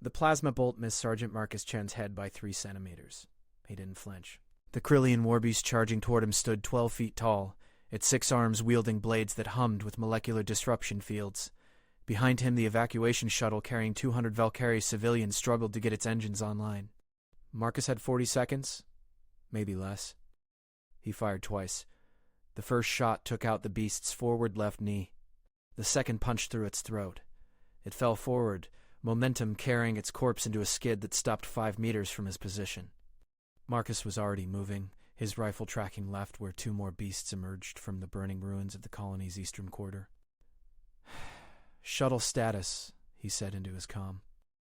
The plasma bolt missed Sergeant Marcus Chen's head by 3 centimeters. He didn't flinch. The Krillian warbeast charging toward him stood 12 feet tall, its 6 arms wielding blades that hummed with molecular disruption fields. Behind him, the evacuation shuttle carrying 200 Valkyrie civilians struggled to get its engines online. Marcus had 40 seconds, maybe less. He fired twice. The first shot took out the beast's forward left knee. The second punched through its throat. It fell forward, momentum carrying its corpse into a skid that stopped 5 meters from his position. Marcus was already moving, his rifle tracking left where 2 more beasts emerged from the burning ruins of the colony's eastern quarter. "Shuttle status," he said into his comm.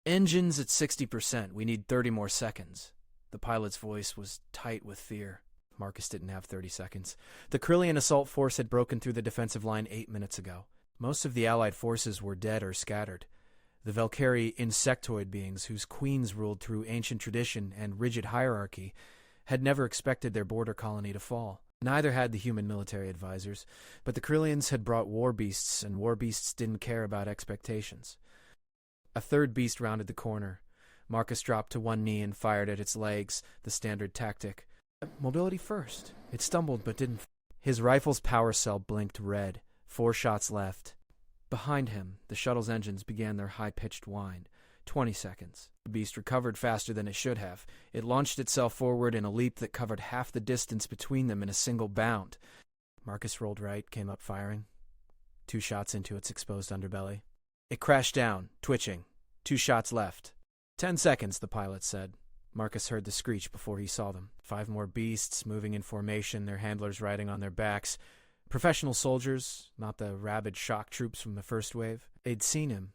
"Engines at 60%. We need 30 more seconds." The pilot's voice was tight with fear. Marcus didn't have 30 seconds. The Krillian assault force had broken through the defensive line 8 minutes ago. Most of the Allied forces were dead or scattered. The Valkyrie insectoid beings, whose queens ruled through ancient tradition and rigid hierarchy, had never expected their border colony to fall. Neither had the human military advisors, but the Krillians had brought war beasts, and war beasts didn't care about expectations. A third beast rounded the corner. Marcus dropped to one knee and fired at its legs, the standard tactic. Mobility first. It stumbled but didn't. His rifle's power cell blinked red. 4 shots left. Behind him, the shuttle's engines began their high-pitched whine. 20 seconds. The beast recovered faster than it should have. It launched itself forward in a leap that covered half the distance between them in a single bound. Marcus rolled right, came up firing. 2 shots into its exposed underbelly. It crashed down, twitching. 2 shots left. 10 seconds, the pilot said. Marcus heard the screech before he saw them. 5 more beasts moving in formation, their handlers riding on their backs. Professional soldiers, not the rabid shock troops from the first wave. They'd seen him,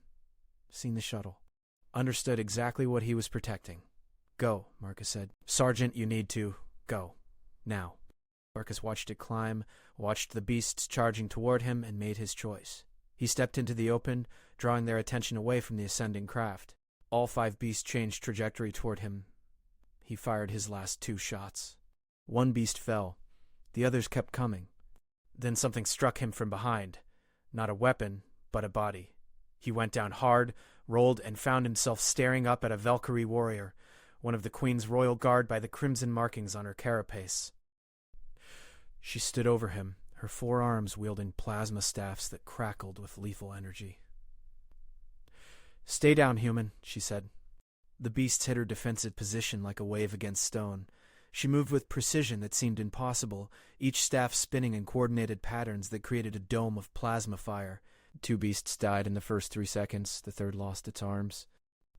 seen the shuttle, understood exactly what he was protecting. "Go," Marcus said. "Sergeant, you need to go. Now." Marcus watched it climb, watched the beasts charging toward him, and made his choice. He stepped into the open, drawing their attention away from the ascending craft. All 5 beasts changed trajectory toward him. He fired his last 2 shots. 1 beast fell. The others kept coming. Then something struck him from behind. Not a weapon, but a body. He went down hard, rolled, and found himself staring up at a Valkyrie warrior, one of the Queen's royal guard by the crimson markings on her carapace. She stood over him, her 4 arms wielding plasma staffs that crackled with lethal energy. "Stay down, human," she said. The beasts hit her defensive position like a wave against stone. She moved with precision that seemed impossible, each staff spinning in coordinated patterns that created a dome of plasma fire. 2 beasts died in the first 3 seconds. The third lost its arms.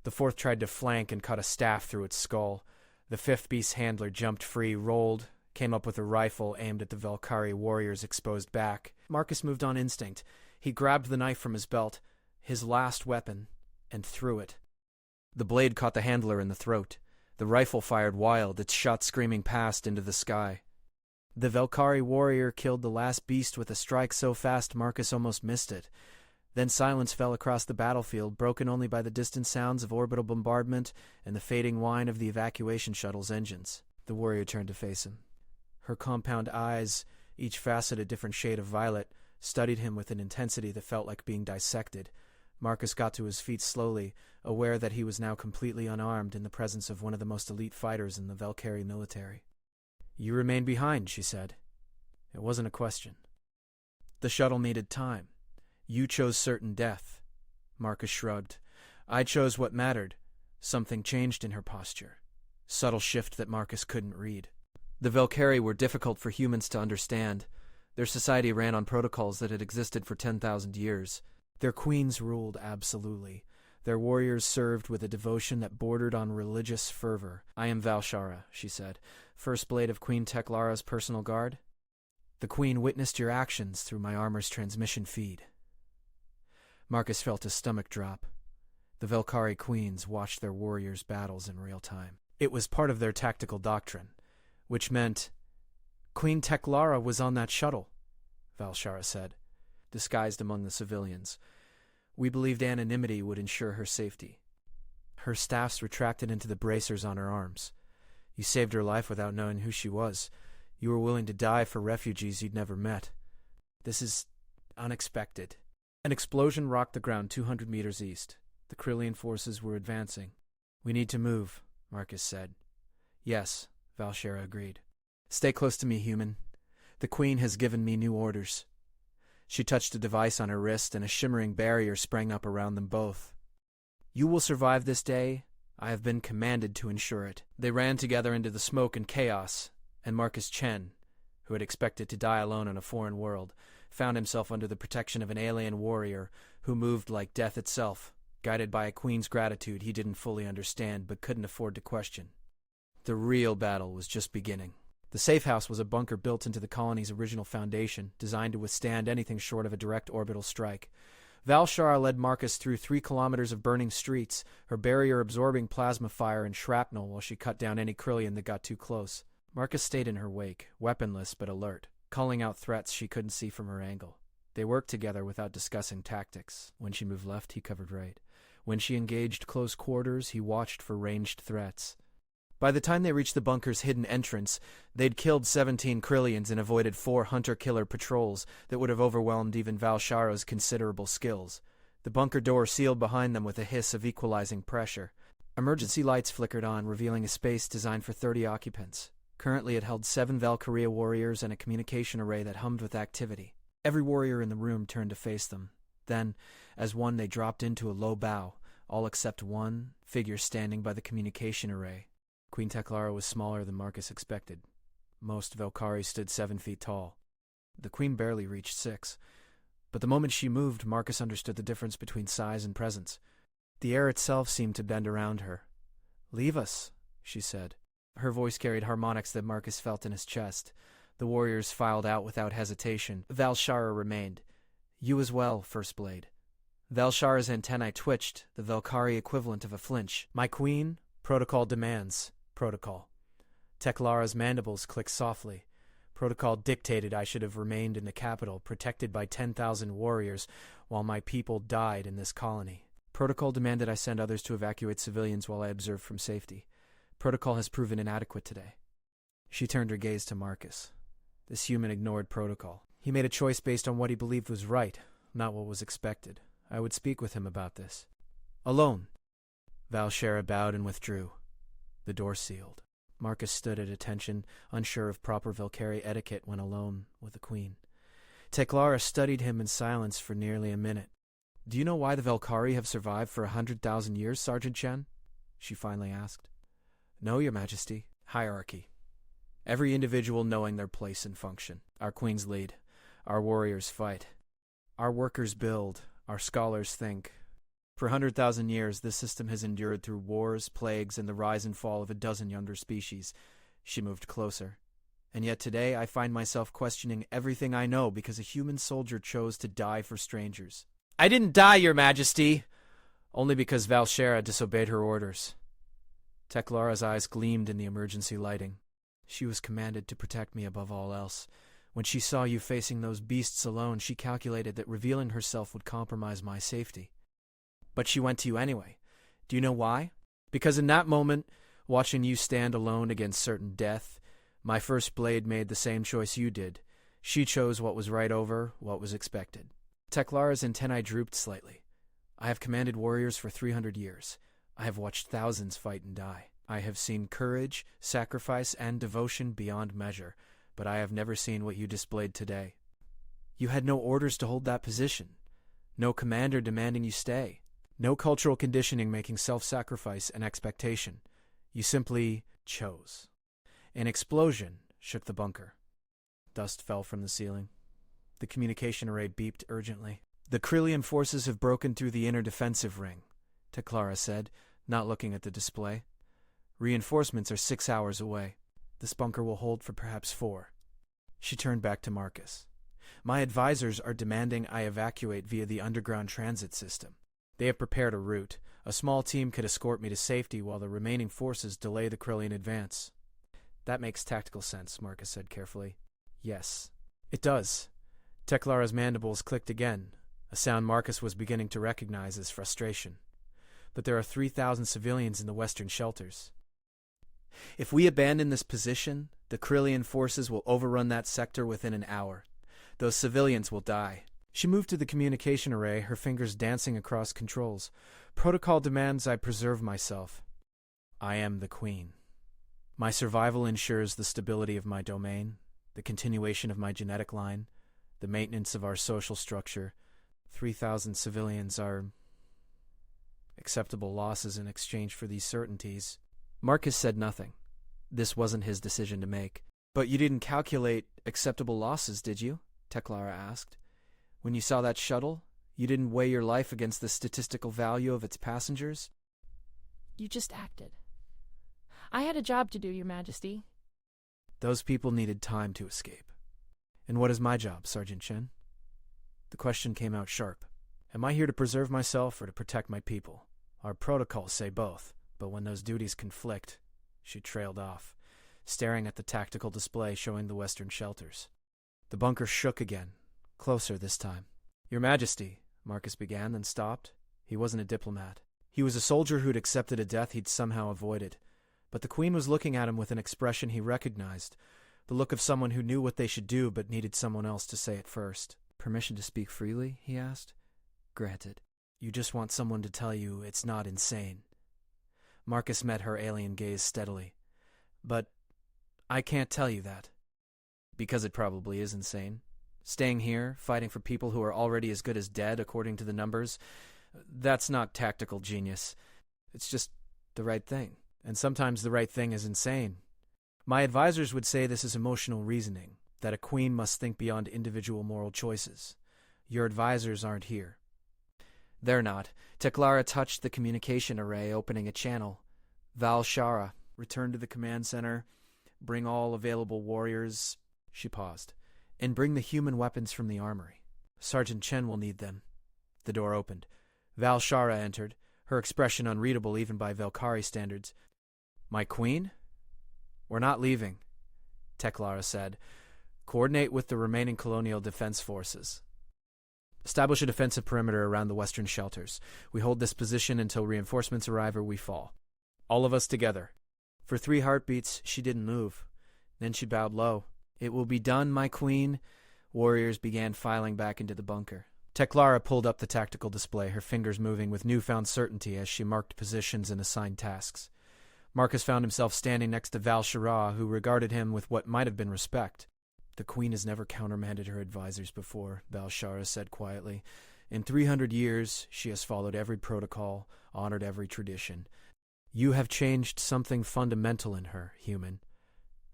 The fourth tried to flank and cut a staff through its skull. The 5th beast's handler jumped free, rolled, came up with a rifle aimed at the Valkyrie warrior's exposed back. Marcus moved on instinct. He grabbed the knife from his belt, his last weapon, and threw it. The blade caught the handler in the throat. The rifle fired wild, its shot screaming past into the sky. The Valkyrie warrior killed the last beast with a strike so fast Marcus almost missed it. Then silence fell across the battlefield, broken only by the distant sounds of orbital bombardment and the fading whine of the evacuation shuttle's engines. The warrior turned to face him. Her compound eyes, each facet a different shade of violet, studied him with an intensity that felt like being dissected. Marcus got to his feet slowly, aware that he was now completely unarmed in the presence of one of the most elite fighters in the Valkyrie military. "You remain behind," she said. It wasn't a question. "The shuttle needed time. You chose certain death." Marcus shrugged. "I chose what mattered." Something changed in her posture. Subtle shift that Marcus couldn't read. The Valkyrie were difficult for humans to understand. Their society ran on protocols that had existed for 10,000 years. Their queens ruled absolutely. Their warriors served with a devotion that bordered on religious fervor. "I am Valshara," she said, "first blade of Queen Teklara's personal guard. The Queen witnessed your actions through my armor's transmission feed." Marcus felt his stomach drop. The Valkyrie queens watched their warriors' battles in real time. It was part of their tactical doctrine, which meant, "Queen Teklara was on that shuttle," Valshara said, disguised among the civilians. "We believed anonymity would ensure her safety." Her staffs retracted into the bracers on her arms. "You saved her life without knowing who she was. You were willing to die for refugees you'd never met. This is unexpected." An explosion rocked the ground 200 meters east. The Krillian forces were advancing. "We need to move," Marcus said. "Yes," Valshera agreed. "Stay close to me, human. The Queen has given me new orders." She touched a device on her wrist, and a shimmering barrier sprang up around them both. "You will survive this day. I have been commanded to ensure it." They ran together into the smoke and chaos, and Marcus Chen, who had expected to die alone in a foreign world, found himself under the protection of an alien warrior who moved like death itself, guided by a queen's gratitude he didn't fully understand but couldn't afford to question. The real battle was just beginning. The safe house was a bunker built into the colony's original foundation, designed to withstand anything short of a direct orbital strike. Valshara led Marcus through 3 kilometers of burning streets, her barrier absorbing plasma fire and shrapnel while she cut down any Krillian that got too close. Marcus stayed in her wake, weaponless but alert, calling out threats she couldn't see from her angle. They worked together without discussing tactics. When she moved left, he covered right. When she engaged close quarters, he watched for ranged threats. By the time they reached the bunker's hidden entrance, they'd killed 17 Krillians and avoided 4 hunter-killer patrols that would have overwhelmed even Valshara's considerable skills. The bunker door sealed behind them with a hiss of equalizing pressure. Emergency lights flickered on, revealing a space designed for 30 occupants. Currently it held 7 Valkyria warriors and a communication array that hummed with activity. Every warrior in the room turned to face them. Then, as one, they dropped into a low bow, all except one figure standing by the communication array. Queen Teklara was smaller than Marcus expected. Most Valkyri stood 7 feet tall. The Queen barely reached 6. But the moment she moved, Marcus understood the difference between size and presence. The air itself seemed to bend around her. "Leave us," she said. Her voice carried harmonics that Marcus felt in his chest. The warriors filed out without hesitation. Valshara remained. "You as well, First Blade." Valshara's antennae twitched, the Valkyrie equivalent of a flinch. "My queen, protocol demands. Protocol." Teklara's mandibles clicked softly. Protocol dictated I should have remained in the capital, protected by 10,000 warriors, while my people died in this colony. Protocol demanded I send others to evacuate civilians while I observed from safety. Protocol has proven inadequate today. She turned her gaze to Marcus. This human ignored protocol. He made a choice based on what he believed was right, not what was expected. I would speak with him about this. Alone. Valshara bowed and withdrew. The door sealed. Marcus stood at attention, unsure of proper Valkyrie etiquette when alone with the Queen. Teklara studied him in silence for nearly a minute. "Do you know why the Valkyrie have survived for 100,000 years, Sergeant Chen?" she finally asked. "No, Your Majesty. Hierarchy. Every individual knowing their place and function. Our queens lead. Our warriors fight. Our workers build. Our scholars think. For 100,000 years, this system has endured through wars, plagues, and the rise and fall of a dozen younger species." She moved closer. "And yet today I find myself questioning everything I know because a human soldier chose to die for strangers." "I didn't die, Your Majesty!" "Only because Valshara disobeyed her orders." Teklara's eyes gleamed in the emergency lighting. "She was commanded to protect me above all else. When she saw you facing those beasts alone, she calculated that revealing herself would compromise my safety. But she went to you anyway. Do you know why? Because in that moment, watching you stand alone against certain death, my First Blade made the same choice you did. She chose what was right over what was expected." Teklara's antennae drooped slightly. "I have commanded warriors for 300 years. I have watched thousands fight and die. I have seen courage, sacrifice, and devotion beyond measure, but I have never seen what you displayed today. You had no orders to hold that position. No commander demanding you stay. No cultural conditioning making self-sacrifice an expectation. You simply chose." An explosion shook the bunker. Dust fell from the ceiling. The communication array beeped urgently. "The Krillian forces have broken through the inner defensive ring," Teklara said, not looking at the display. "Reinforcements are 6 hours away. This bunker will hold for perhaps 4. She turned back to Marcus. "My advisors are demanding I evacuate via the underground transit system. They have prepared a route. A small team could escort me to safety while the remaining forces delay the Krillian advance." "That makes tactical sense," Marcus said carefully. "Yes, it does." Teklara's mandibles clicked again, a sound Marcus was beginning to recognize as frustration. "But there are 3,000 civilians in the western shelters. If we abandon this position, the Krillian forces will overrun that sector within an hour. Those civilians will die." She moved to the communication array, her fingers dancing across controls. Protocol demands I preserve myself. I am the Queen. My survival ensures the stability of my domain, the continuation of my genetic line, the maintenance of our social structure. 3,000 civilians are acceptable losses in exchange for these certainties. Marcus said nothing. This wasn't his decision to make. But you didn't calculate acceptable losses, did you? Teklara asked. When you saw that shuttle, you didn't weigh your life against the statistical value of its passengers? You just acted. I had a job to do, Your Majesty. Those people needed time to escape. And what is my job, Sergeant Chen? The question came out sharp. Am I here to preserve myself or to protect my people? Our protocols say both, but when those duties conflict, she trailed off, staring at the tactical display showing the western shelters. The bunker shook again, closer this time. Your Majesty, Marcus began, then stopped. He wasn't a diplomat. He was a soldier who'd accepted a death he'd somehow avoided. But the Queen was looking at him with an expression he recognized, the look of someone who knew what they should do but needed someone else to say it first. Permission to speak freely, he asked. Granted. You just want someone to tell you it's not insane. Marcus met her alien gaze steadily. But I can't tell you that. Because it probably is insane. Staying here, fighting for people who are already as good as dead according to the numbers, that's not tactical genius. It's just the right thing. And sometimes the right thing is insane. My advisors would say this is emotional reasoning, that a queen must think beyond individual moral choices. Your advisors aren't here. They're not. Teklara touched the communication array, opening a channel. Val Shara, return to the command center. Bring all available warriors. She paused. And bring the human weapons from the armory. Sergeant Chen will need them. The door opened. Val Shara entered, her expression unreadable even by Velkari standards. My queen? We're not leaving, Teklara said. Coordinate with the remaining colonial defense forces. Establish a defensive perimeter around the western shelters. We hold this position until reinforcements arrive or we fall. All of us together. For 3 heartbeats, she didn't move. Then she bowed low. It will be done, my queen. Warriors began filing back into the bunker. Teklara pulled up the tactical display, her fingers moving with newfound certainty as she marked positions and assigned tasks. Marcus found himself standing next to Val Shara, who regarded him with what might have been respect. The Queen has never countermanded her advisors before, Val Shara said quietly. In 300 years, she has followed every protocol, honored every tradition. You have changed something fundamental in her, human.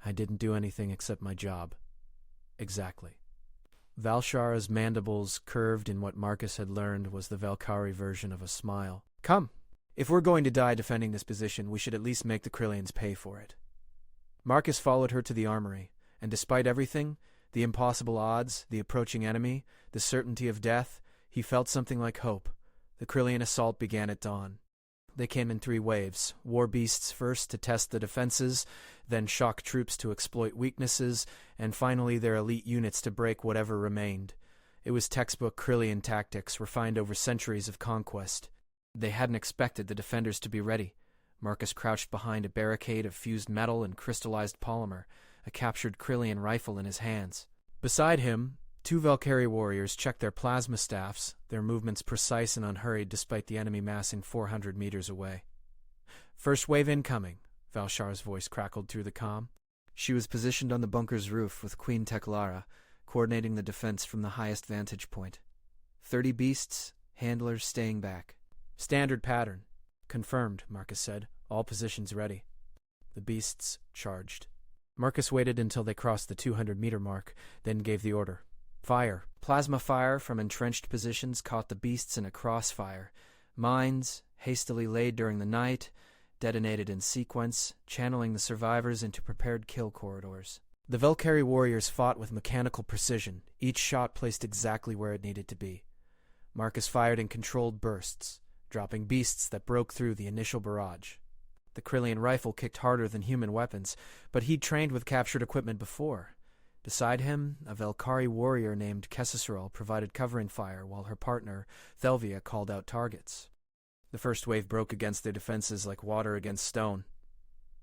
I didn't do anything except my job. Exactly. Val Shara's mandibles curved in what Marcus had learned was the Velkari version of a smile. Come. If we're going to die defending this position, we should at least make the Krillians pay for it. Marcus followed her to the armory, and despite everything, the impossible odds, the approaching enemy, the certainty of death, he felt something like hope. The Krillian assault began at dawn. They came in 3 waves, war beasts first to test the defenses, then shock troops to exploit weaknesses, and finally their elite units to break whatever remained. It was textbook Krillian tactics, refined over centuries of conquest. They hadn't expected the defenders to be ready. Marcus crouched behind a barricade of fused metal and crystallized polymer, a captured Krillian rifle in his hands. Beside him, 2 Velkari warriors checked their plasma staffs, their movements precise and unhurried despite the enemy massing 400 meters away. First wave incoming, Val Shara's voice crackled through the comm. She was positioned on the bunker's roof with Queen Teklara, coordinating the defense from the highest vantage point. 30 beasts, handlers staying back. Standard pattern. Confirmed, Marcus said. All positions ready. The beasts charged. Marcus waited until they crossed the 200-meter mark, then gave the order. Fire. Plasma fire from entrenched positions caught the beasts in a crossfire. Mines, hastily laid during the night, detonated in sequence, channeling the survivors into prepared kill corridors. The Velkari warriors fought with mechanical precision, each shot placed exactly where it needed to be. Marcus fired in controlled bursts, dropping beasts that broke through the initial barrage. The Krillian rifle kicked harder than human weapons, but he'd trained with captured equipment before. Beside him, a Velkari warrior named Kesisrel provided covering fire while her partner, Thelvia, called out targets. The first wave broke against their defenses like water against stone.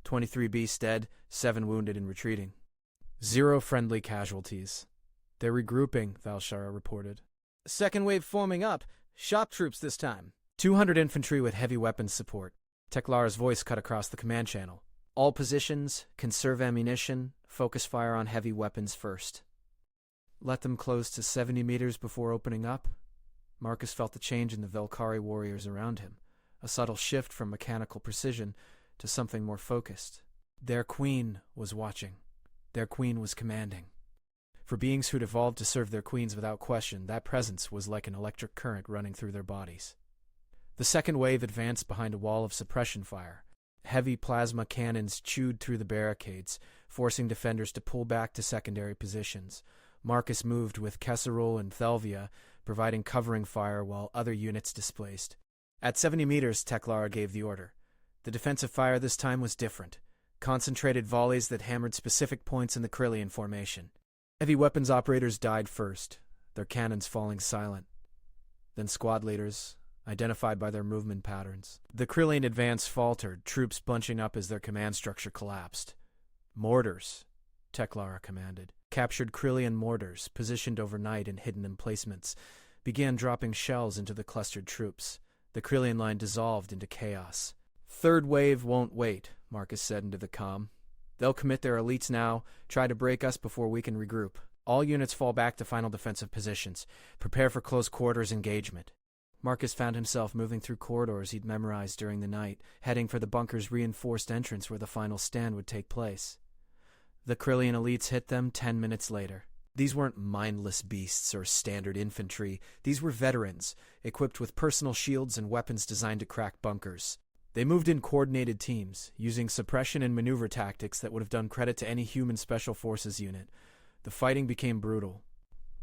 23 beasts dead, 7 wounded and retreating. 0 friendly casualties. They're regrouping, Val Shara reported. Second wave forming up. Shock troops this time. 200 infantry with heavy weapons support. Teklara's voice cut across the command channel. All positions, conserve ammunition, focus fire on heavy weapons first. Let them close to 70 meters before opening up. Marcus felt the change in the Velkari warriors around him, a subtle shift from mechanical precision to something more focused. Their queen was watching. Their queen was commanding. For beings who'd evolved to serve their queens without question, that presence was like an electric current running through their bodies. The second wave advanced behind a wall of suppression fire. Heavy plasma cannons chewed through the barricades, forcing defenders to pull back to secondary positions. Marcus moved with Kesserol and Thelvia, providing covering fire while other units displaced. At 70 meters, Teklara gave the order. The defensive fire this time was different. Concentrated volleys that hammered specific points in the Krillian formation. Heavy weapons operators died first, their cannons falling silent. Then squad leaders, identified by their movement patterns. The Krillian advance faltered, troops bunching up as their command structure collapsed. Mortars, Teklara commanded. Captured Krillian mortars, positioned overnight in hidden emplacements, began dropping shells into the clustered troops. The Krillian line dissolved into chaos. Third wave won't wait, Marcus said into the comm. They'll commit their elites now, try to break us before we can regroup. All units fall back to final defensive positions. Prepare for close quarters engagement. Marcus found himself moving through corridors he'd memorized during the night, heading for the bunker's reinforced entrance where the final stand would take place. The Krillian elites hit them 10 minutes later. These weren't mindless beasts or standard infantry. These were veterans, equipped with personal shields and weapons designed to crack bunkers. They moved in coordinated teams, using suppression and maneuver tactics that would have done credit to any human special forces unit. The fighting became brutal.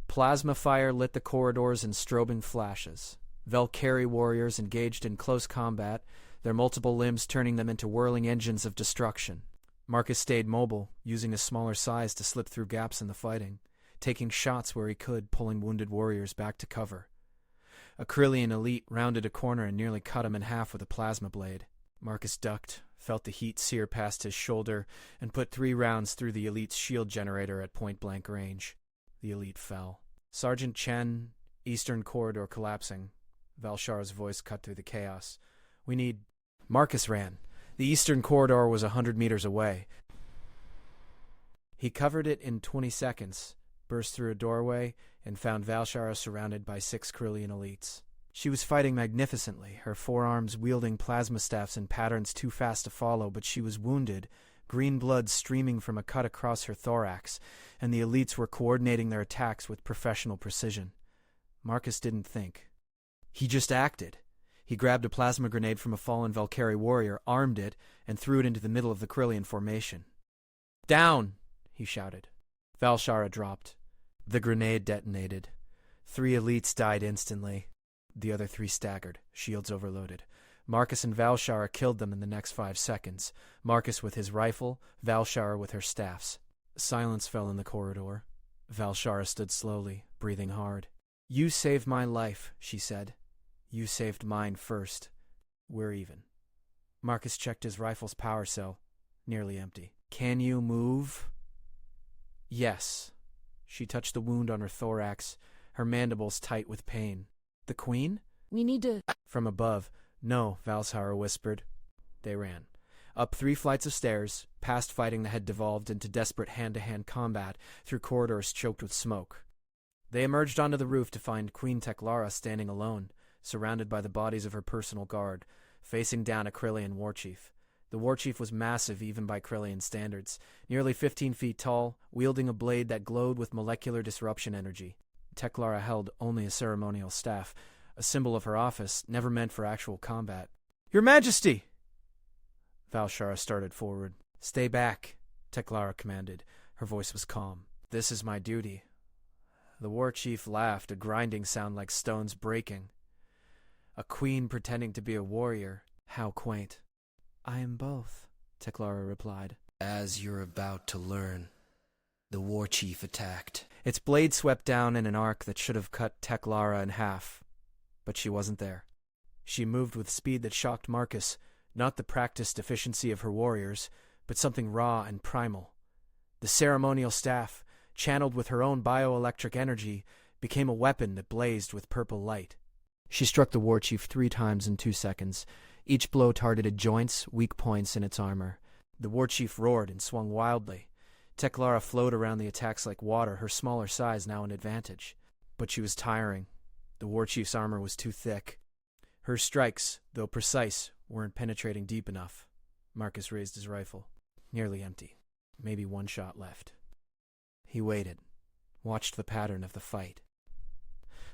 Plasma fire lit the corridors in strobing flashes. Velkari warriors engaged in close combat, their multiple limbs turning them into whirling engines of destruction. Marcus stayed mobile, using his smaller size to slip through gaps in the fighting, taking shots where he could, pulling wounded warriors back to cover. A Krillian elite rounded a corner and nearly cut him in half with a plasma blade. Marcus ducked, felt the heat sear past his shoulder, and put 3 rounds through the elite's shield generator at point-blank range. The elite fell. Sergeant Chen, Eastern Corridor collapsing. Valshar's voice cut through the chaos. We need... Marcus ran. The Eastern Corridor was 100 meters away. He covered it in 20 seconds, burst through a doorway, and found Valshara surrounded by 6 Krillian elites. She was fighting magnificently, her forearms wielding plasma staffs in patterns too fast to follow, but she was wounded, green blood streaming from a cut across her thorax, and the elites were coordinating their attacks with professional precision. Marcus didn't think. He just acted. He grabbed a plasma grenade from a fallen Velkari warrior, armed it, and threw it into the middle of the Krillian formation. "Down!" he shouted. Valshara dropped. The grenade detonated. 3 elites died instantly. The other 3 staggered, shields overloaded. Marcus and Valshara killed them in the next 5 seconds, Marcus with his rifle, Valshara with her staffs. Silence fell in the corridor. Valshara stood slowly, breathing hard. "You saved my life," she said. "You saved mine first. We're even." Marcus checked his rifle's power cell, nearly empty. "Can you move?" "Yes." She touched the wound on her thorax, her mandibles tight with pain. "The Queen?" We need to... From above. "No," Valshara whispered. They ran. Up 3 flights of stairs, past fighting that had devolved into desperate hand-to-hand combat, through corridors choked with smoke. They emerged onto the roof to find Queen Teklara standing alone, surrounded by the bodies of her personal guard, facing down a Krillian warchief. The warchief was massive even by Krillian standards, nearly 15 feet tall, wielding a blade that glowed with molecular disruption energy. Teklara held only a ceremonial staff, a symbol of her office, never meant for actual combat. "Your Majesty!" Valshara started forward. "Stay back," Teklara commanded. Her voice was calm. "This is my duty." The warchief laughed, a grinding sound like stones breaking. A queen pretending to be a warrior. How quaint. "I am both," Teklara replied. "As you're about to learn." The warchief attacked. Its blade swept down in an arc that should have cut Teklara in half. But she wasn't there. She moved with speed that shocked Marcus, not the practiced efficiency of her warriors, but something raw and primal. The ceremonial staff, channeled with her own bioelectric energy, became a weapon that blazed with purple light. She struck the war chief 3 times in 2 seconds. Each blow targeted joints, weak points in its armor. The war chief roared and swung wildly. Teklara flowed around the attacks like water, her smaller size now an advantage. But she was tiring. The war chief's armor was too thick. Her strikes, though precise, weren't penetrating deep enough. Marcus raised his rifle. Nearly empty. Maybe 1 shot left. He waited, watched the pattern of the fight.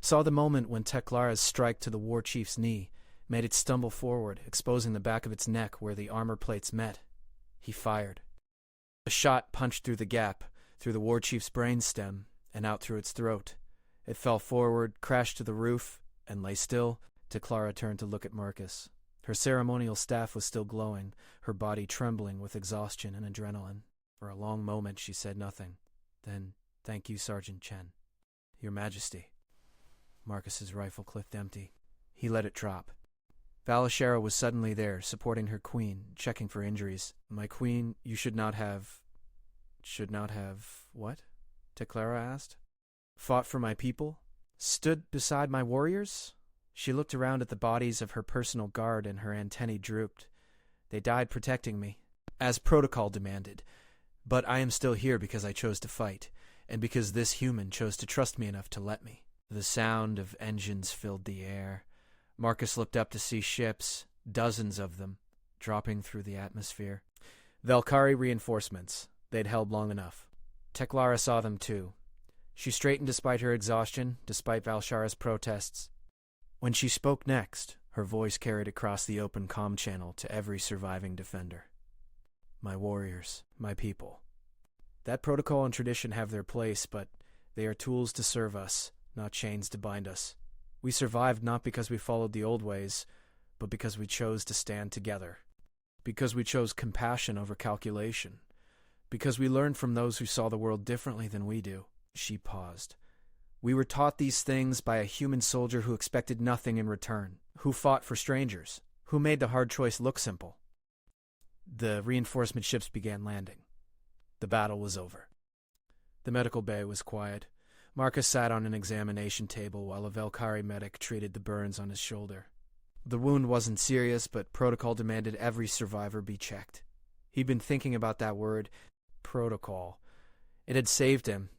Saw the moment when Teklara's strike to the war chief's knee made it stumble forward, exposing the back of its neck where the armor plates met. He fired. A shot punched through the gap, through the war chief's brainstem, and out through its throat. It fell forward, crashed to the roof, and lay still. Teklara turned to look at Marcus. Her ceremonial staff was still glowing, her body trembling with exhaustion and adrenaline. For a long moment she said nothing. Then, "Thank you, Sergeant Chen." "Your Majesty." Marcus's rifle clicked empty. He let it drop. Valashera was suddenly there, supporting her queen, checking for injuries. "My queen, you should not have... What?" Teklara asked. "Fought for my people? Stood beside my warriors?" She looked around at the bodies of her personal guard and her antennae drooped. "They died protecting me, as protocol demanded. But I am still here because I chose to fight, and because this human chose to trust me enough to let me." The sound of engines filled the air. Marcus looked up to see ships, dozens of them, dropping through the atmosphere. Valkyrie reinforcements. They'd held long enough. Teklara saw them too. She straightened despite her exhaustion, despite Valshara's protests. When she spoke next, her voice carried across the open comm channel to every surviving defender. "My warriors, my people. That protocol and tradition have their place, but they are tools to serve us, not chains to bind us. We survived not because we followed the old ways, but because we chose to stand together. Because we chose compassion over calculation. Because we learned from those who saw the world differently than we do." She paused. "We were taught these things by a human soldier who expected nothing in return, who fought for strangers, who made the hard choice look simple." The reinforcement ships began landing. The battle was over. The medical bay was quiet. Marcus sat on an examination table while a Valkyrie medic treated the burns on his shoulder. The wound wasn't serious, but protocol demanded every survivor be checked. He'd been thinking about that word, protocol. It had saved him.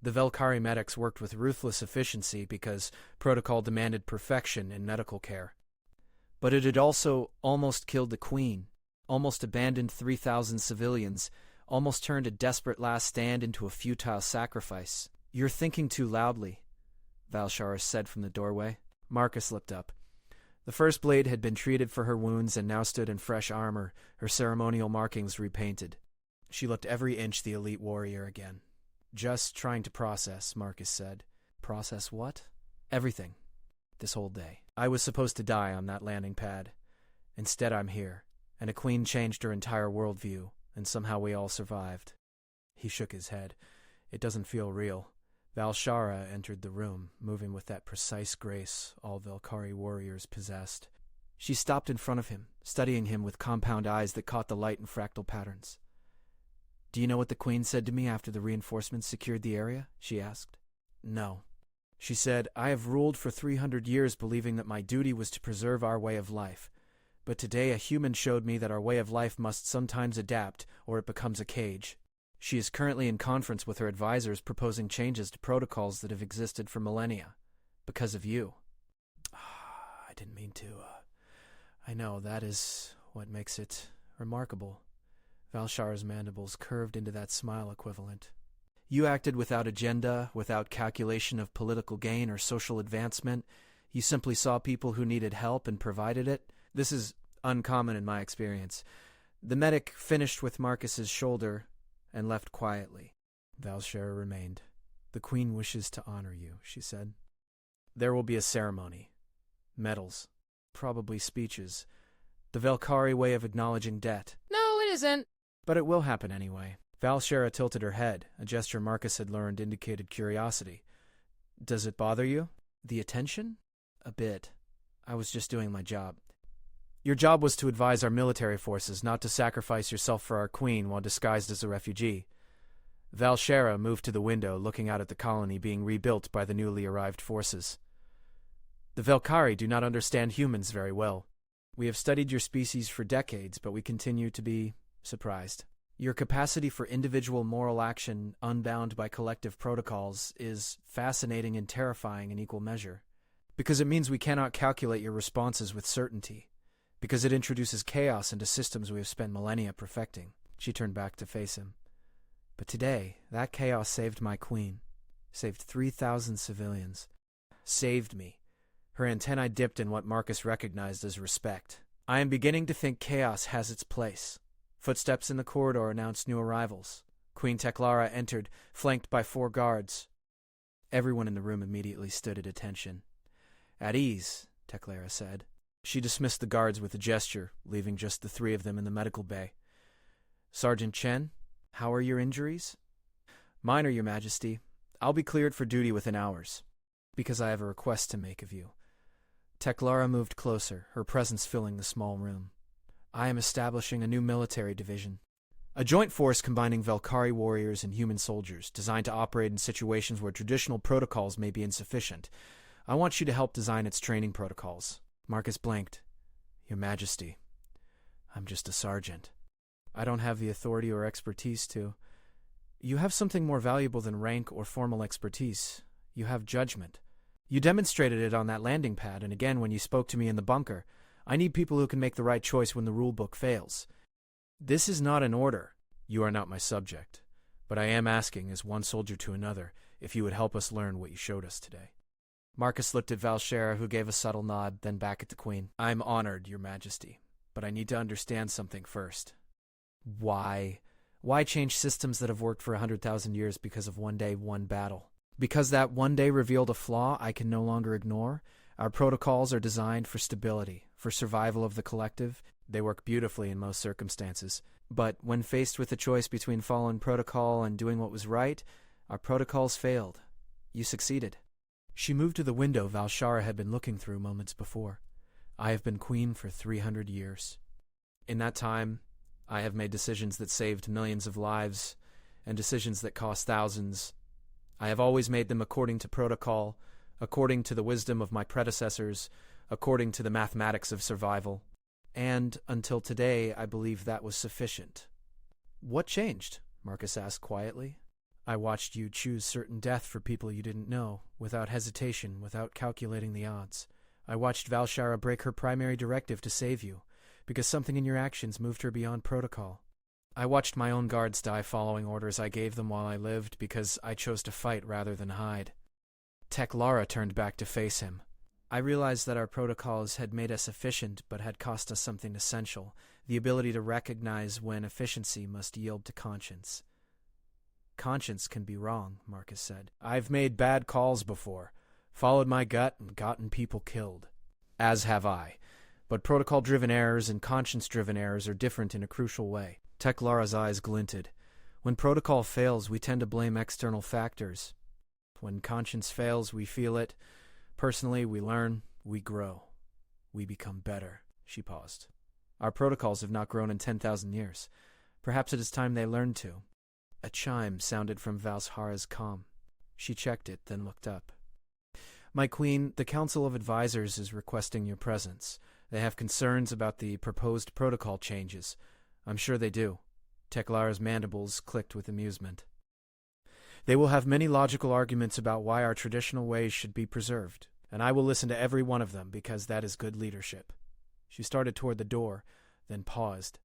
The Valkyrie medics worked with ruthless efficiency because protocol demanded perfection in medical care. But it had also almost killed the Queen, almost abandoned 3,000 civilians, almost turned a desperate last stand into a futile sacrifice. "You're thinking too loudly," Valshara said from the doorway. Marcus looked up. The first blade had been treated for her wounds and now stood in fresh armor, her ceremonial markings repainted. She looked every inch the elite warrior again. "Just trying to process," Marcus said. "Process what?" "Everything. This whole day. I was supposed to die on that landing pad. Instead I'm here, and a queen changed her entire worldview, and somehow we all survived." He shook his head. "It doesn't feel real." Valshara entered the room, moving with that precise grace all Valkyrie warriors possessed. She stopped in front of him, studying him with compound eyes that caught the light in fractal patterns. "Do you know what the Queen said to me after the reinforcements secured the area?" she asked. "No." She said, "I have ruled for 300 years believing that my duty was to preserve our way of life. But today a human showed me that our way of life must sometimes adapt, or it becomes a cage. She is currently in conference with her advisors proposing changes to protocols that have existed for millennia. Because of you." "I didn't mean to. I know, that is what makes it remarkable." Valshara's mandibles curved into that smile equivalent. "You acted without agenda, without calculation of political gain or social advancement. You simply saw people who needed help and provided it. This is uncommon in my experience." The medic finished with Marcus's shoulder and left quietly. Valshara remained. "The Queen wishes to honor you," she said. "There will be a ceremony. Medals. Probably speeches. The Valkyrie way of acknowledging debt." "No, it isn't." "But it will happen anyway." Valshara tilted her head, a gesture Marcus had learned indicated curiosity. "Does it bother you?" "The attention?" "A bit. I was just doing my job." "Your job was to advise our military forces, not to sacrifice yourself for our Queen while disguised as a refugee." Valshara moved to the window, looking out at the colony being rebuilt by the newly arrived forces. The Velkari do not understand humans very well. We have studied your species for decades, but we continue to be surprised. Your capacity for individual moral action, unbound by collective protocols, is fascinating and terrifying in equal measure. Because it means we cannot calculate your responses with certainty. Because it introduces chaos into systems we have spent millennia perfecting. She turned back to face him. But today, that chaos saved my queen. Saved 3,000 civilians. Saved me. Her antennae dipped in what Marcus recognized as respect. I am beginning to think chaos has its place. Footsteps in the corridor announced new arrivals. Queen Teklara entered, flanked by 4 guards. Everyone in the room immediately stood at attention. At ease, Teklara said. She dismissed the guards with a gesture, leaving just the 3 of them in the medical bay. Sergeant Chen, how are your injuries? Minor, Your Majesty. I'll be cleared for duty within hours, because I have a request to make of you. Teklara moved closer, her presence filling the small room. I am establishing a new military division. A joint force combining Velkari warriors and human soldiers, designed to operate in situations where traditional protocols may be insufficient. I want you to help design its training protocols. Marcus blinked. Your Majesty, I'm just a sergeant. I don't have the authority or expertise to. You have something more valuable than rank or formal expertise. You have judgment. You demonstrated it on that landing pad, and again when you spoke to me in the bunker. I need people who can make the right choice when the rulebook fails. This is not an order. You are not my subject. But I am asking, as one soldier to another, if you would help us learn what you showed us today. Marcus looked at Valshara, who gave a subtle nod, then back at the Queen. I'm honored, Your Majesty, but I need to understand something first. Why? Why change systems that have worked for 100,000 years because of one day, one battle? Because that one day revealed a flaw I can no longer ignore? Our protocols are designed for stability, for survival of the collective. They work beautifully in most circumstances. But when faced with the choice between following protocol and doing what was right, our protocols failed. You succeeded. She moved to the window Valshara had been looking through moments before. I have been queen for 300 years. In that time, I have made decisions that saved millions of lives, and decisions that cost thousands. I have always made them according to protocol, according to the wisdom of my predecessors, according to the mathematics of survival. And until today, I believe that was sufficient. What changed? Marcus asked quietly. I watched you choose certain death for people you didn't know, without hesitation, without calculating the odds. I watched Valshara break her primary directive to save you, because something in your actions moved her beyond protocol. I watched my own guards die following orders I gave them while I lived, because I chose to fight rather than hide. Teklara turned back to face him. I realized that our protocols had made us efficient, but had cost us something essential, the ability to recognize when efficiency must yield to conscience. Conscience can be wrong, Marcus said. I've made bad calls before, followed my gut and gotten people killed. As have I. But protocol-driven errors and conscience-driven errors are different in a crucial way. Teklara's eyes glinted. When protocol fails, we tend to blame external factors. When conscience fails, we feel it. Personally, we learn, we grow. We become better. She paused. Our protocols have not grown in 10,000 years. Perhaps it is time they learned to. A chime sounded from Valshara's comm. She checked it, then looked up. My queen, the Council of Advisors is requesting your presence. They have concerns about the proposed protocol changes. I'm sure they do. Teklara's mandibles clicked with amusement. They will have many logical arguments about why our traditional ways should be preserved, and I will listen to every one of them because that is good leadership. She started toward the door, then paused.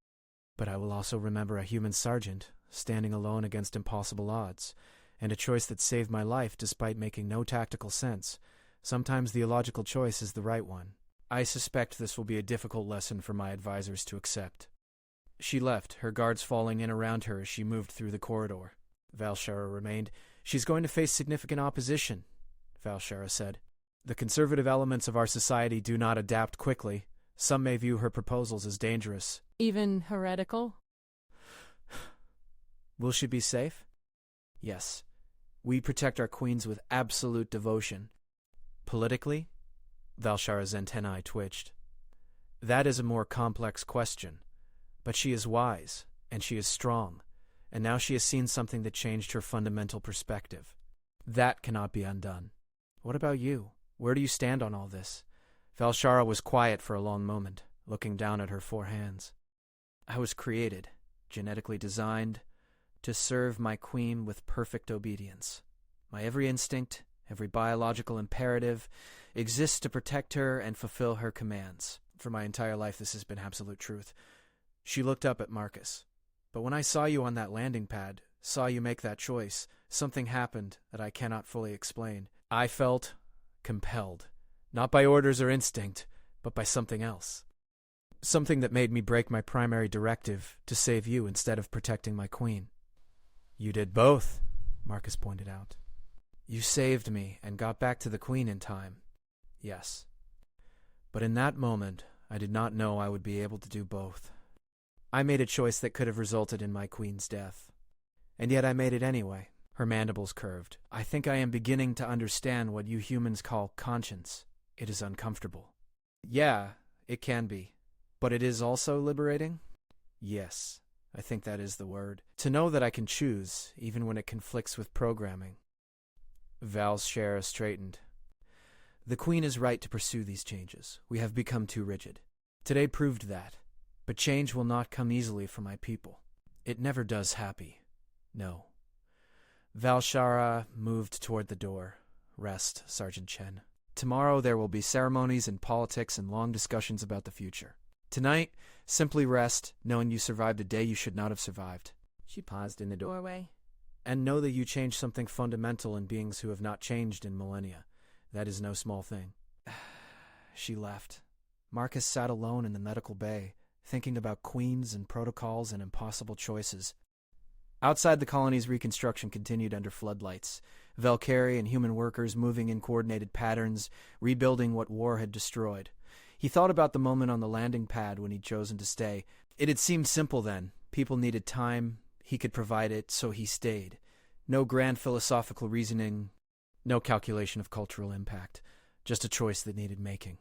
But I will also remember a human sergeant, standing alone against impossible odds, and a choice that saved my life despite making no tactical sense. Sometimes the illogical choice is the right one. I suspect this will be a difficult lesson for my advisors to accept. She left, her guards falling in around her as she moved through the corridor. Valshara remained. She's going to face significant opposition, Valshara said. The conservative elements of our society do not adapt quickly. Some may view her proposals as dangerous. Even heretical? Will she be safe? Yes. We protect our queens with absolute devotion. Politically? Valshara's antennae twitched. That is a more complex question. But she is wise, and she is strong. and now she has seen something that changed her fundamental perspective. That cannot be undone. What about you? Where do you stand on all this? Valshara was quiet for a long moment, looking down at her 4 hands. I was created, genetically designed, to serve my queen with perfect obedience. My every instinct, every biological imperative, exists to protect her and fulfill her commands. For my entire life, this has been absolute truth. She looked up at Marcus. But when I saw you on that landing pad, saw you make that choice, something happened that I cannot fully explain. I felt compelled, not by orders or instinct, but by something else. Something that made me break my primary directive to save you instead of protecting my queen. You did both, Marcus pointed out. You saved me and got back to the queen in time. Yes. But in that moment, I did not know I would be able to do both. I made a choice that could have resulted in my queen's death. And yet I made it anyway. Her mandibles curved. I think I am beginning to understand what you humans call conscience. It is uncomfortable. Yeah, it can be. But it is also liberating? Yes, I think that is the word. To know that I can choose, even when it conflicts with programming. Valshara straightened. The Queen is right to pursue these changes. We have become too rigid. Today proved that. But change will not come easily for my people. It never does happy. No. Valshara moved toward the door. Rest, Sergeant Chen. Tomorrow there will be ceremonies and politics and long discussions about the future. Tonight, simply rest, knowing you survived a day you should not have survived. She paused in the doorway. And know that you changed something fundamental in beings who have not changed in millennia. That is no small thing. She left. Marcus sat alone in the medical bay, thinking about queens and protocols and impossible choices. Outside, the colony's reconstruction continued under floodlights. Valkyrie and human workers moving in coordinated patterns, rebuilding what war had destroyed. He thought about the moment on the landing pad when he'd chosen to stay. It had seemed simple then. People needed time. He could provide it, so he stayed. No grand philosophical reasoning, no calculation of cultural impact. Just a choice that needed making.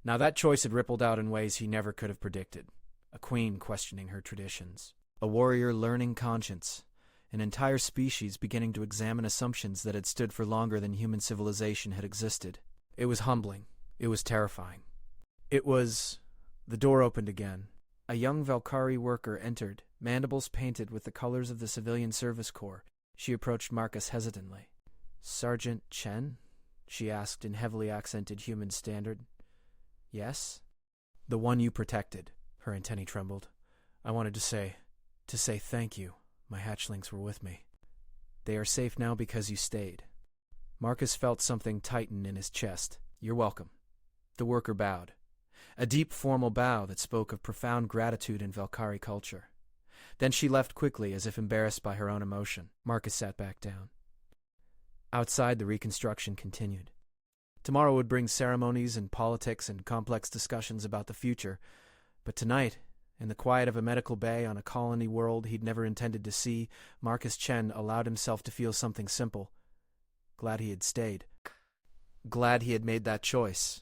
Now that choice had rippled out in ways he never could have predicted. A queen questioning her traditions. A warrior learning conscience. An entire species beginning to examine assumptions that had stood for longer than human civilization had existed. It was humbling. It was terrifying. It was... The door opened again. A young Valkyrie worker entered, mandibles painted with the colors of the Civilian Service Corps. She approached Marcus hesitantly. Sergeant Chen? She asked in heavily accented human standard. Yes? The one you protected. Her antennae trembled. I wanted to say thank you. My hatchlings were with me. They are safe now because you stayed. Marcus felt something tighten in his chest. You're welcome. The worker bowed. A deep formal bow that spoke of profound gratitude in Valkyrie culture. Then she left quickly as if embarrassed by her own emotion. Marcus sat back down. Outside, the reconstruction continued. Tomorrow would bring ceremonies and politics and complex discussions about the future. But tonight, in the quiet of a medical bay on a colony world he'd never intended to see, Marcus Chen allowed himself to feel something simple. Glad he had stayed. Glad he had made that choice.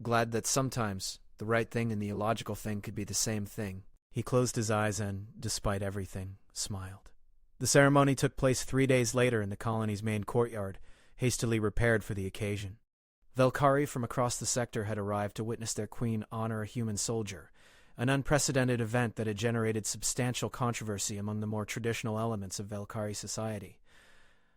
Glad that sometimes the right thing and the illogical thing could be the same thing. He closed his eyes and, despite everything, smiled. The ceremony took place 3 days later in the colony's main courtyard, hastily repaired for the occasion. Valkyrie from across the sector had arrived to witness their queen honor a human soldier, an unprecedented event that had generated substantial controversy among the more traditional elements of Valkyrie society.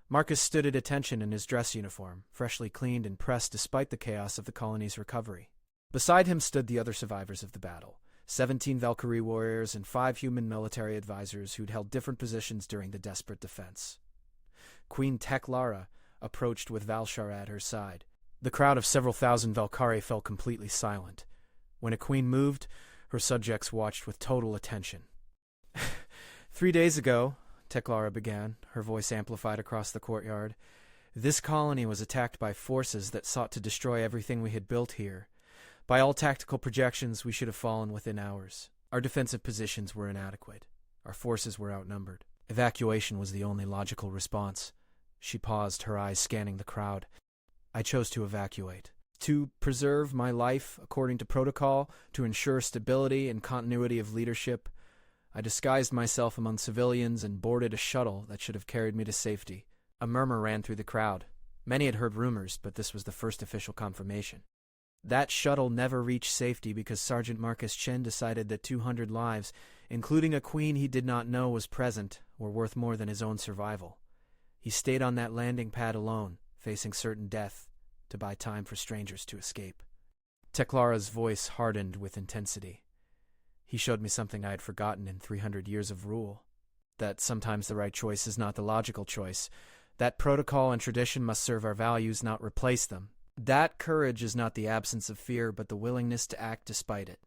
Marcus stood at attention in his dress uniform, freshly cleaned and pressed despite the chaos of the colony's recovery. Beside him stood the other survivors of the battle, 17 Valkyrie warriors and 5 human military advisors who'd held different positions during the desperate defense. Queen Teklara approached with Valshara at her side. The crowd of several thousand Valkyrie fell completely silent. When a queen moved, her subjects watched with total attention. 3 days ago, Teklara began, her voice amplified across the courtyard, this colony was attacked by forces that sought to destroy everything we had built here. By all tactical projections, we should have fallen within hours. Our defensive positions were inadequate. Our forces were outnumbered. Evacuation was the only logical response. She paused, her eyes scanning the crowd. I chose to evacuate. To preserve my life according to protocol, to ensure stability and continuity of leadership, I disguised myself among civilians and boarded a shuttle that should have carried me to safety. A murmur ran through the crowd. Many had heard rumors, but this was the first official confirmation. That shuttle never reached safety because Sergeant Marcus Chen decided that 200 lives, including a queen he did not know was present, were worth more than his own survival. He stayed on that landing pad alone, facing certain death, to buy time for strangers to escape. Teklara's voice hardened with intensity. He showed me something I had forgotten in 300 years of rule. That sometimes the right choice is not the logical choice. That protocol and tradition must serve our values, not replace them. That courage is not the absence of fear, but the willingness to act despite it.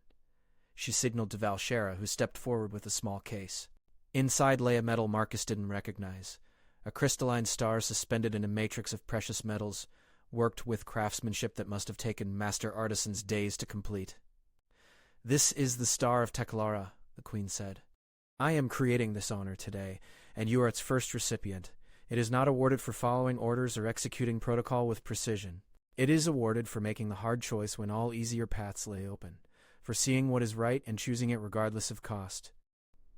She signaled to Valshara, who stepped forward with a small case. Inside lay a metal Marcus didn't recognize. A crystalline star suspended in a matrix of precious metals, worked with craftsmanship that must have taken master artisans days to complete. "This is the Star of Teklara," the queen said. "I am creating this honor today, and you are its first recipient. It is not awarded for following orders or executing protocol with precision. It is awarded for making the hard choice when all easier paths lay open, for seeing what is right and choosing it regardless of cost."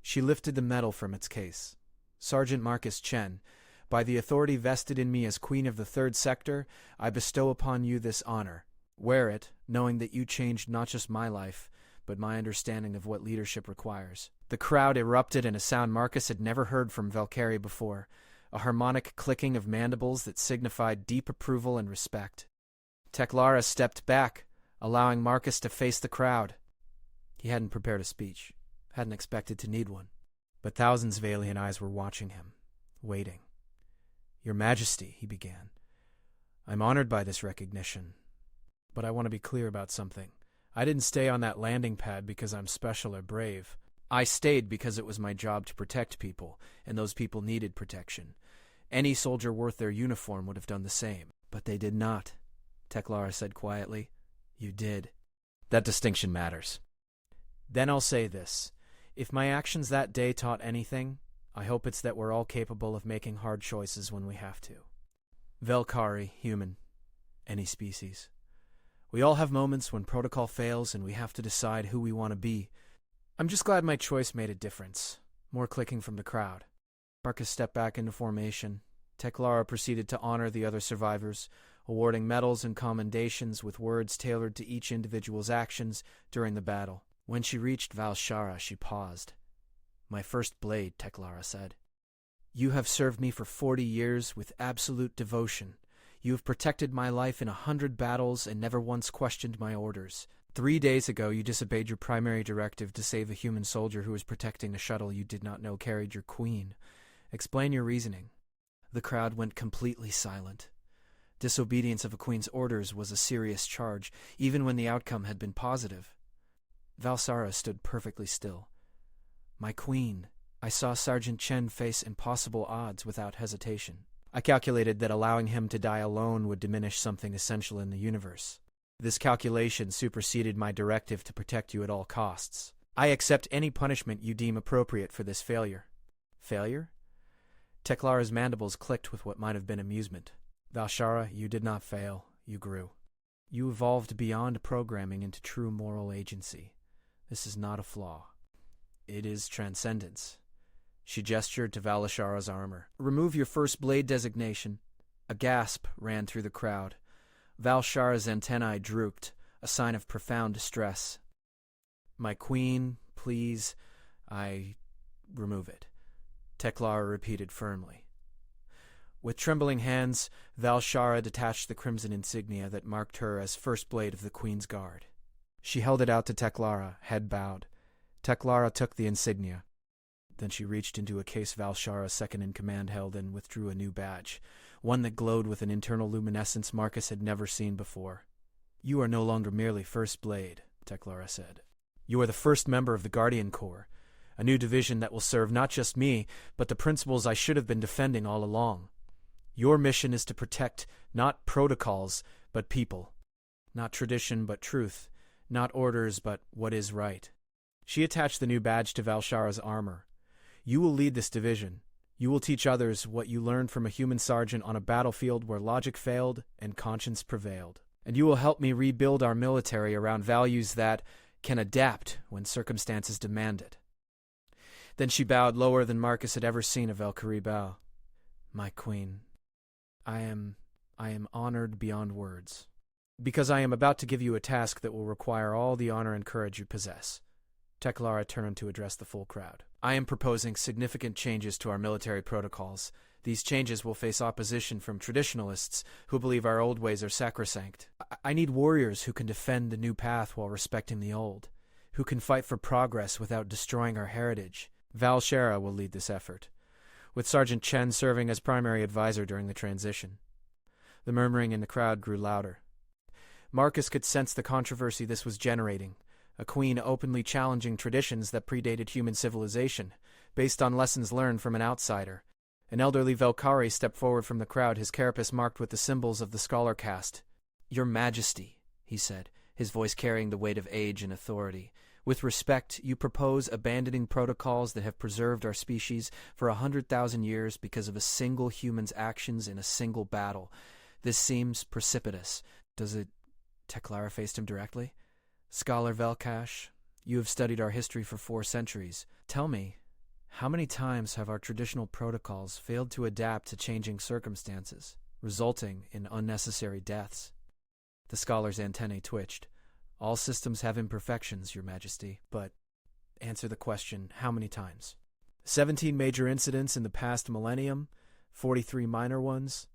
She lifted the medal from its case. "Sergeant Marcus Chen, by the authority vested in me as Queen of the Third Sector, I bestow upon you this honor. Wear it, knowing that you changed not just my life, but my understanding of what leadership requires." The crowd erupted in a sound Marcus had never heard from Valkyrie before, a harmonic clicking of mandibles that signified deep approval and respect. Teklara stepped back, allowing Marcus to face the crowd. He hadn't prepared a speech, hadn't expected to need one. But thousands of alien eyes were watching him, waiting. "Your Majesty," he began, "I'm honored by this recognition, but I want to be clear about something. I didn't stay on that landing pad because I'm special or brave. I stayed because it was my job to protect people, and those people needed protection. Any soldier worth their uniform would have done the same. But they did not," Teklara said quietly. "You did. That distinction matters. Then I'll say this. If my actions that day taught anything, I hope it's that we're all capable of making hard choices when we have to. Velkari, human, any species. We all have moments when protocol fails and we have to decide who we want to be. I'm just glad my choice made a difference." More clicking from the crowd. Marcus stepped back into formation. Teklara proceeded to honor the other survivors, awarding medals and commendations with words tailored to each individual's actions during the battle. When she reached Valshara, she paused. "My first blade," Teklara said. "You have served me for 40 years with absolute devotion. You have protected my life in 100 battles and never once questioned my orders. 3 days ago, you disobeyed your primary directive to save a human soldier who was protecting a shuttle you did not know carried your queen. Explain your reasoning." The crowd went completely silent. Disobedience of a queen's orders was a serious charge, even when the outcome had been positive. Valsara stood perfectly still. "My queen, I saw Sergeant Chen face impossible odds without hesitation. I calculated that allowing him to die alone would diminish something essential in the universe. This calculation superseded my directive to protect you at all costs. I accept any punishment you deem appropriate for this failure." "Failure?" Teklara's mandibles clicked with what might have been amusement. "Valshara, you did not fail. You grew. You evolved beyond programming into true moral agency. This is not a flaw. It is transcendence." She gestured to Valashara's armor. "Remove your first blade designation." A gasp ran through the crowd. Valshara's antennae drooped, a sign of profound distress. "My queen, please, I remove it," Teklara repeated firmly. With trembling hands, Valshara detached the crimson insignia that marked her as first blade of the Queen's Guard. She held it out to Teklara, head bowed. Teklara took the insignia. Then she reached into a case Valshara's second-in-command held and withdrew a new badge, one that glowed with an internal luminescence Marcus had never seen before. "You are no longer merely First Blade," Teklara said. "You are the first member of the Guardian Corps, a new division that will serve not just me, but the principles I should have been defending all along. Your mission is to protect not protocols, but people. Not tradition, but truth. Not orders, but what is right." She attached the new badge to Valshara's armor. "You will lead this division. You will teach others what you learned from a human sergeant on a battlefield where logic failed and conscience prevailed. And you will help me rebuild our military around values that can adapt when circumstances demand it." Then she bowed lower than Marcus had ever seen a Valkyrie bow. My queen, I am honored beyond words. Because I am about to give you a task that will require all the honor and courage you possess. Teklara turned to address the full crowd. I am proposing significant changes to our military protocols. These changes will face opposition from traditionalists who believe our old ways are sacrosanct. I need warriors who can defend the new path while respecting the old, who can fight for progress without destroying our heritage. Val Shara will lead this effort, with Sergeant Chen serving as primary advisor during the transition. The murmuring in the crowd grew louder. Marcus could sense the controversy this was generating, a queen openly challenging traditions that predated human civilization, based on lessons learned from an outsider. An elderly Valkyrie stepped forward from the crowd, his carapace marked with the symbols of the scholar caste. Your Majesty, he said, his voice carrying the weight of age and authority. With respect, you propose abandoning protocols that have preserved our species for 100,000 years because of a single human's actions in a single battle. This seems precipitous. Does it? Teklara faced him directly. Scholar Velkash, you have studied our history for 4 centuries. Tell me, how many times have our traditional protocols failed to adapt to changing circumstances, resulting in unnecessary deaths? The scholar's antennae twitched. All systems have imperfections, Your Majesty, but answer the question, how many times? 17 major incidents in the past millennium, 43 minor ones.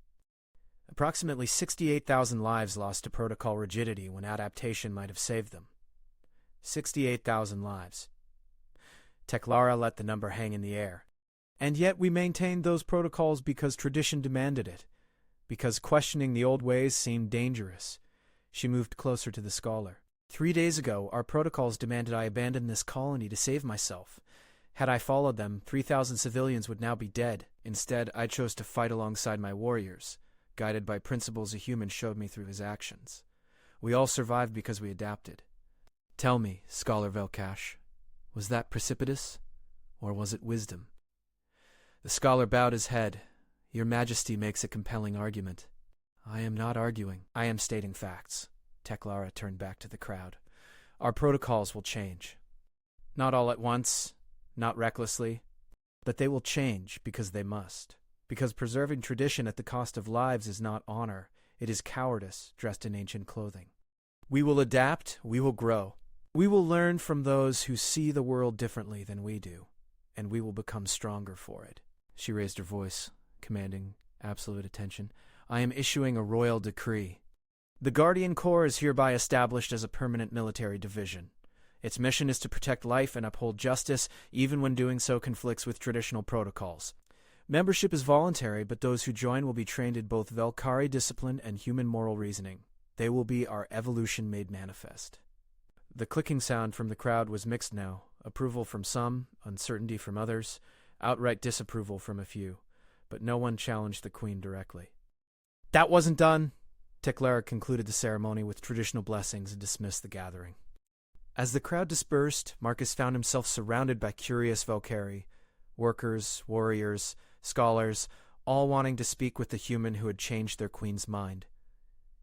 Approximately 68,000 lives lost to protocol rigidity when adaptation might have saved them. 68,000 lives. Teklara let the number hang in the air. And yet we maintained those protocols because tradition demanded it, because questioning the old ways seemed dangerous. She moved closer to the scholar. 3 days ago, our protocols demanded I abandon this colony to save myself. Had I followed them, 3,000 civilians would now be dead. Instead, I chose to fight alongside my warriors, guided by principles a human showed me through his actions. We all survived because we adapted. Tell me, Scholar Velkash, was that precipitous, or was it wisdom? The scholar bowed his head. Your Majesty makes a compelling argument. I am not arguing. I am stating facts. Teklara turned back to the crowd. Our protocols will change. Not all at once, not recklessly, but they will change because they must. Because preserving tradition at the cost of lives is not honor, it is cowardice dressed in ancient clothing. We will adapt, we will grow. We will learn from those who see the world differently than we do, and we will become stronger for it. She raised her voice, commanding absolute attention. I am issuing a royal decree. The Guardian Corps is hereby established as a permanent military division. Its mission is to protect life and uphold justice, even when doing so conflicts with traditional protocols. Membership is voluntary, but those who join will be trained in both Valkyrie discipline and human moral reasoning. They will be our evolution made manifest. The clicking sound from the crowd was mixed now, approval from some, uncertainty from others, outright disapproval from a few, but no one challenged the queen directly. That wasn't done. Teklara concluded the ceremony with traditional blessings and dismissed the gathering. As the crowd dispersed, Marcus found himself surrounded by curious Valkyrie, workers, warriors, scholars, all wanting to speak with the human who had changed their queen's mind.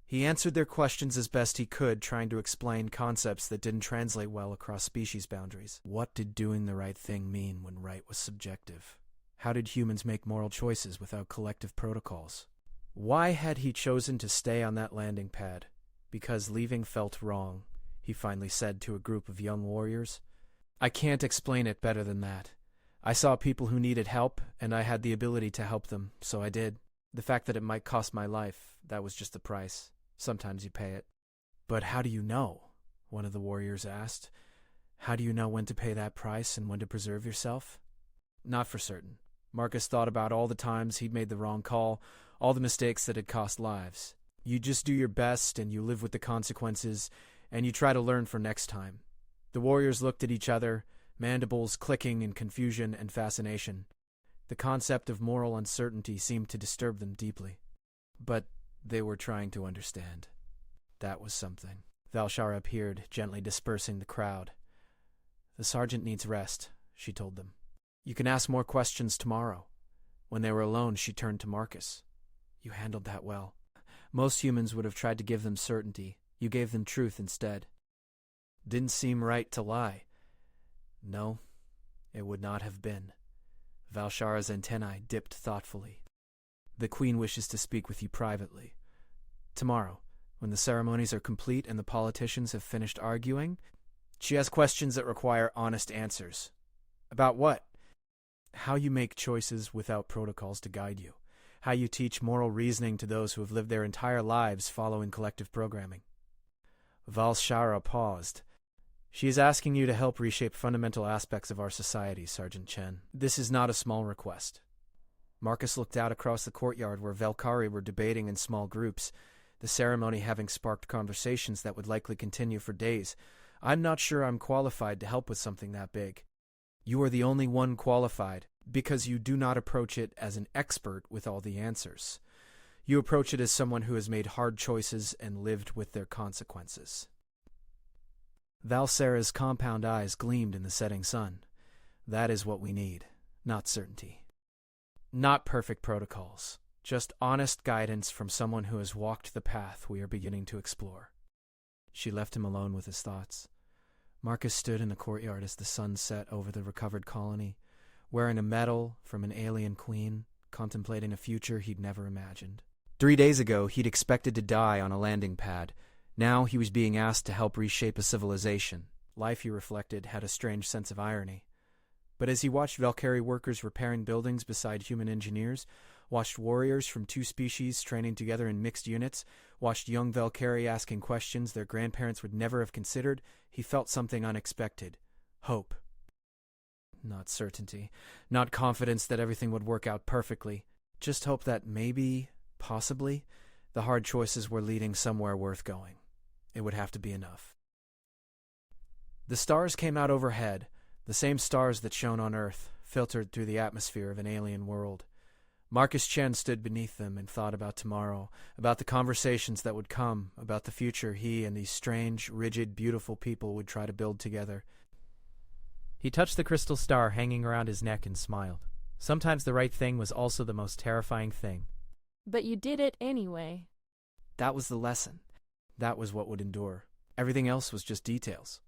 He answered their questions as best he could, trying to explain concepts that didn't translate well across species boundaries. What did doing the right thing mean when right was subjective? How did humans make moral choices without collective protocols? Why had he chosen to stay on that landing pad? Because leaving felt wrong, he finally said to a group of young warriors. I can't explain it better than that. I saw people who needed help, and I had the ability to help them, so I did. The fact that it might cost my life, that was just the price. Sometimes you pay it. But how do you know? One of the warriors asked. How do you know when to pay that price and when to preserve yourself? Not for certain. Marcus thought about all the times he'd made the wrong call, all the mistakes that had cost lives. You just do your best and you live with the consequences, and you try to learn for next time. The warriors looked at each other, mandibles clicking in confusion and fascination. The concept of moral uncertainty seemed to disturb them deeply. But they were trying to understand. That was something. Valshara appeared, gently dispersing the crowd. The sergeant needs rest, she told them. You can ask more questions tomorrow. When they were alone, she turned to Marcus. You handled that well. Most humans would have tried to give them certainty. You gave them truth instead. Didn't seem right to lie. No, It would not have been. Valshara's antennae dipped thoughtfully. The Queen wishes to speak with you privately. Tomorrow, when the ceremonies are complete and the politicians have finished arguing, she has questions that require honest answers. About what? How you make choices without protocols to guide you. How you teach moral reasoning to those who have lived their entire lives following collective programming. Valshara paused. She is asking you to help reshape fundamental aspects of our society, Sergeant Chen. This is not a small request. Marcus looked out across the courtyard where Valkyrie were debating in small groups, the ceremony having sparked conversations that would likely continue for days. I'm not sure I'm qualified to help with something that big. You are the only one qualified, because you do not approach it as an expert with all the answers. You approach it as someone who has made hard choices and lived with their consequences. Valsara's compound eyes gleamed in the setting sun. That is what we need, not certainty. Not perfect protocols, just honest guidance from someone who has walked the path we are beginning to explore. She left him alone with his thoughts. Marcus stood in the courtyard as the sun set over the recovered colony, wearing a medal from an alien queen, contemplating a future he'd never imagined. 3 days ago, he'd expected to die on a landing pad. Now he was being asked to help reshape a civilization. Life, he reflected, had a strange sense of irony. But as he watched Valkyrie workers repairing buildings beside human engineers, watched warriors from 2 species training together in mixed units, watched young Valkyrie asking questions their grandparents would never have considered, he felt something unexpected. Hope. Not certainty. Not confidence that everything would work out perfectly. Just hope that maybe, possibly, the hard choices were leading somewhere worth going. It would have to be enough. The stars came out overhead, the same stars that shone on Earth, filtered through the atmosphere of an alien world. Marcus Chen stood beneath them and thought about tomorrow, about the conversations that would come, about the future he and these strange, rigid, beautiful people would try to build together. He touched the crystal star hanging around his neck and smiled. Sometimes the right thing was also the most terrifying thing. But you did it anyway. That was the lesson. That was what would endure. Everything else was just details.